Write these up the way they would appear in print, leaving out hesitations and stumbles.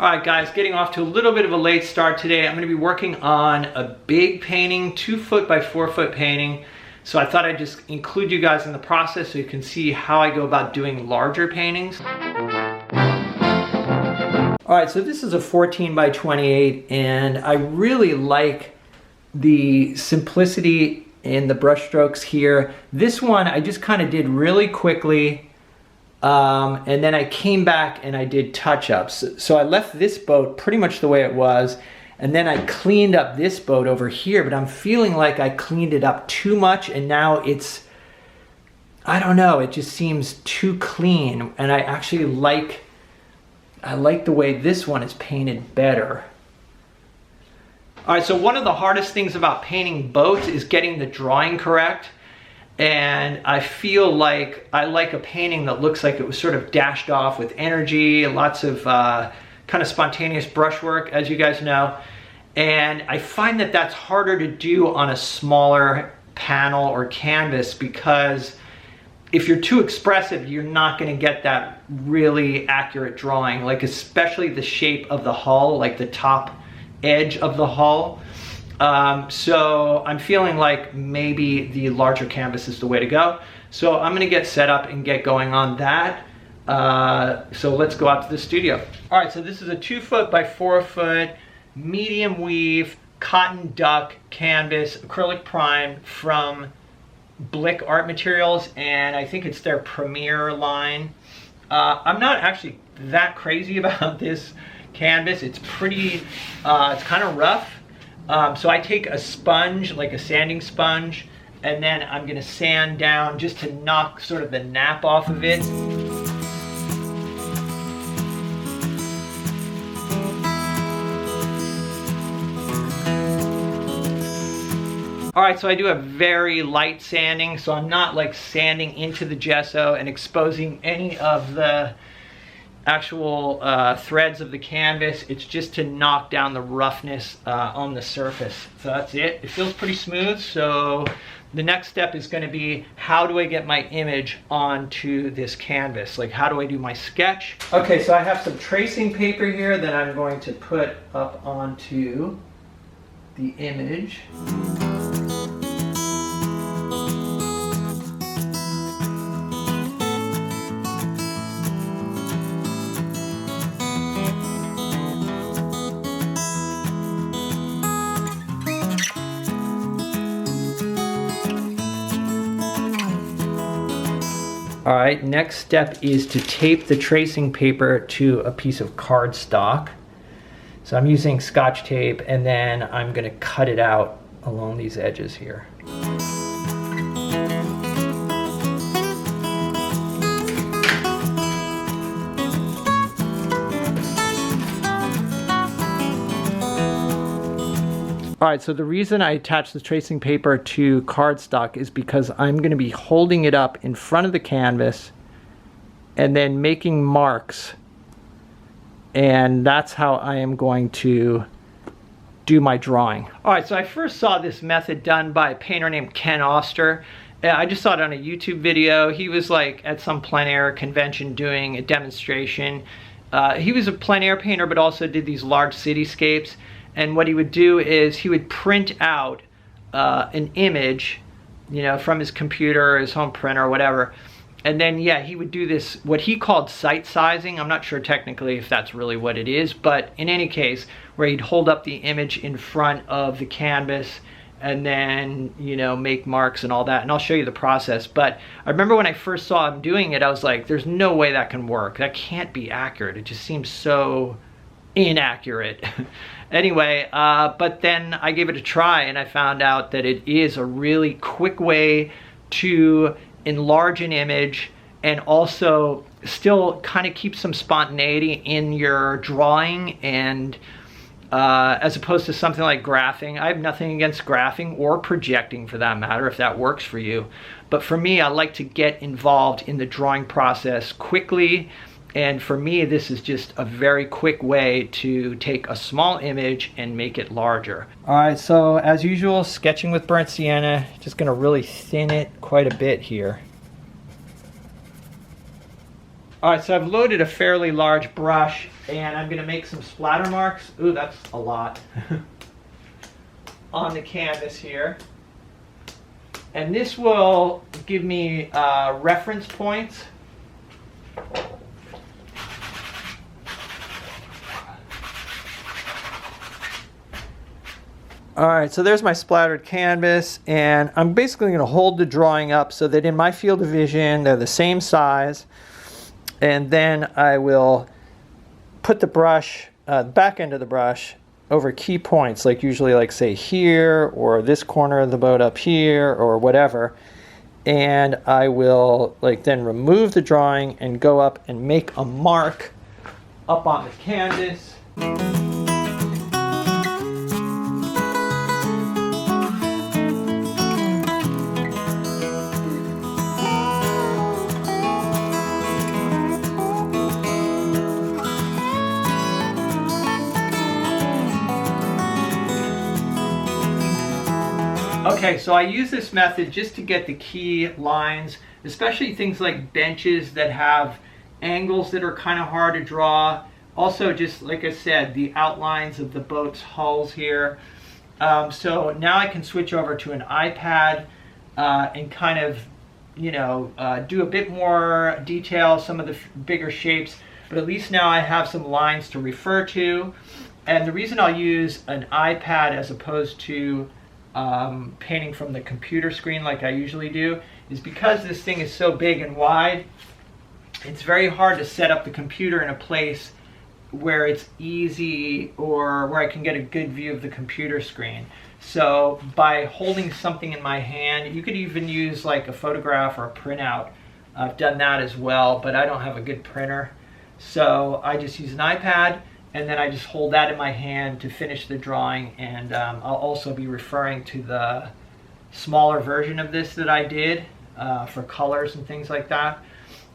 Alright guys, getting off to a little bit of a late start today. I'm going to be working on a big painting, 2 foot by 4 foot painting. So I thought I'd just include you guys in the process so you can see how I go about doing larger paintings. Alright, so this is a 14 by 28 and I really like the simplicity in the brush strokes here. This one I just kind of did really quickly. And then I came back and I did touch-ups. So I left this boat pretty much the way it was, and then I cleaned up this boat over here, but I'm feeling like I cleaned it up too much and now it's, I don't know, it just seems too clean, and I actually like the way this one is painted better. Alright, so one of the hardest things about painting boats is getting the drawing correct. And I feel like I like a painting that looks like it was sort of dashed off with energy, lots of kind of spontaneous brushwork, as you guys know. And I find that that's harder to do on a smaller panel or canvas, because if you're too expressive, you're not going to get that really accurate drawing, like especially the shape of the hull, like the top edge of the hull. So I'm feeling like maybe the larger canvas is the way to go. So I'm gonna get set up and get going on that. So let's go out to the studio. All right, so this is a 2 foot by 4 foot medium weave cotton duck canvas acrylic prime from Blick Art Materials, and I think it's their Premier line. I'm not actually that crazy about this canvas. It's pretty, it's kind of rough. So I take a sponge, like a sanding sponge, and then I'm going to sand down just to knock sort of the nap off of it. Alright, so I do a very light sanding, so I'm not like sanding into the gesso and exposing any of the actual threads of the canvas. It's just to knock down the roughness on the surface. So that's it. It feels pretty smooth. So the next step is going to be, how do I get my image onto this canvas? Like, how do I do my sketch? Okay, so I have some tracing paper here that I'm going to put up onto the image. All right, next step is to tape the tracing paper to a piece of cardstock. So I'm using Scotch tape, and then I'm going to cut it out along these edges here. All right, so the reason I attach the tracing paper to cardstock is because I'm going to be holding it up in front of the canvas and then making marks. And that's how I am going to do my drawing. All right, so I first saw this method done by a painter named Ken Oster. I just saw it on a YouTube video. He was like at some plein air convention doing a demonstration. He was a plein air painter, but also did these large cityscapes. And what he would do is he would print out an image, you know, from his computer or his home printer or whatever. And then, yeah, he would do this, what he called site sizing. I'm not sure technically if that's really what it is, but in any case, where he'd hold up the image in front of the canvas and then, you know, make marks and all that. And I'll show you the process. But I remember when I first saw him doing it, I was like, there's no way that can work. That can't be accurate. It just seems so inaccurate. Anyway, but then I gave it a try and I found out that it is a really quick way to enlarge an image and also still kind of keep some spontaneity in your drawing, and as opposed to something like graphing. I have nothing against graphing or projecting for that matter, if that works for you. But for me, I like to get involved in the drawing process quickly. And for me, this is just a very quick way to take a small image and make it larger. All right, so as usual, sketching with burnt sienna, just gonna really thin it quite a bit here. All right, so I've loaded a fairly large brush and I'm gonna make some splatter marks. Ooh, that's a lot. On the canvas here. And this will give me reference points. All right, so there's my splattered canvas, and I'm basically going to hold the drawing up so that in my field of vision they're the same size, and then I will put the brush, the back end of the brush, over key points, like usually like say here, or this corner of the boat up here, or whatever, and I will like then remove the drawing and go up and make a mark up on the canvas. Okay, so I use this method just to get the key lines, especially things like benches that have angles that are kind of hard to draw. Also, just like I said, the outlines of the boat's hulls here. So now I can switch over to an iPad and kind of, do a bit more detail, some of the bigger shapes, but at least now I have some lines to refer to. And the reason I'll use an iPad as opposed to painting from the computer screen like I usually do is because this thing is so big and wide. It's very hard to set up the computer in a place where it's easy or where I can get a good view of the computer screen. So by holding something in my hand, you could even use like a photograph or a printout. I've done that as well, but I don't have a good printer. So I just use an iPad, and then I just hold that in my hand to finish the drawing, and I'll also be referring to the smaller version of this that I did for colors and things like that,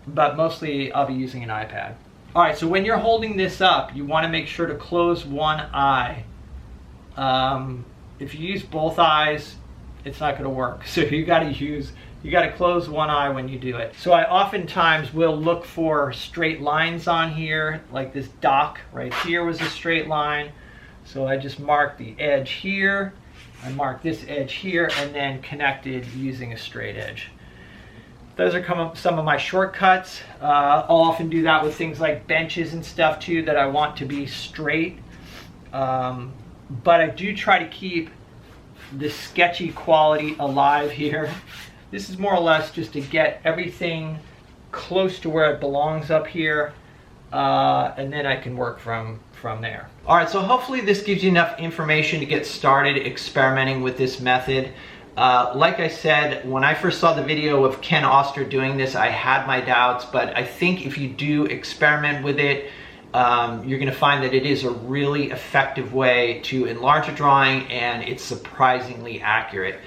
but mostly I'll be using an iPad. All right, so when you're holding this up, you want to make sure to close one eye. If you use both eyes, it's not going to work, so you got to close one eye when you do it. So I oftentimes will look for straight lines on here, like this dock right here was a straight line. So I just mark the edge here, I mark this edge here, and then connected using a straight edge. Those are some of my shortcuts. I'll often do that with things like benches and stuff too that I want to be straight. But I do try to keep the sketchy quality alive here. This is more or less just to get everything close to where it belongs up here, and then I can work from there. All right, so hopefully this gives you enough information to get started experimenting with this method. Like I said, when I first saw the video of Ken Oster doing this, I had my doubts, but I think if you do experiment with it, you're going to find that it is a really effective way to enlarge a drawing, and it's surprisingly accurate.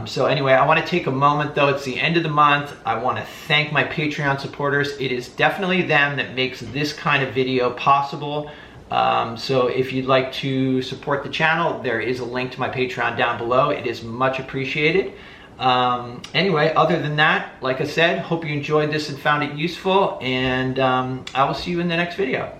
So anyway, I want to take a moment though, it's the end of the month. I want to thank my Patreon supporters. It is definitely them that makes this kind of video possible. So if you'd like to support the channel, there is a link to my Patreon down below. It is much appreciated. Anyway, other than that, like I said, hope you enjoyed this and found it useful, and I will see you in the next video.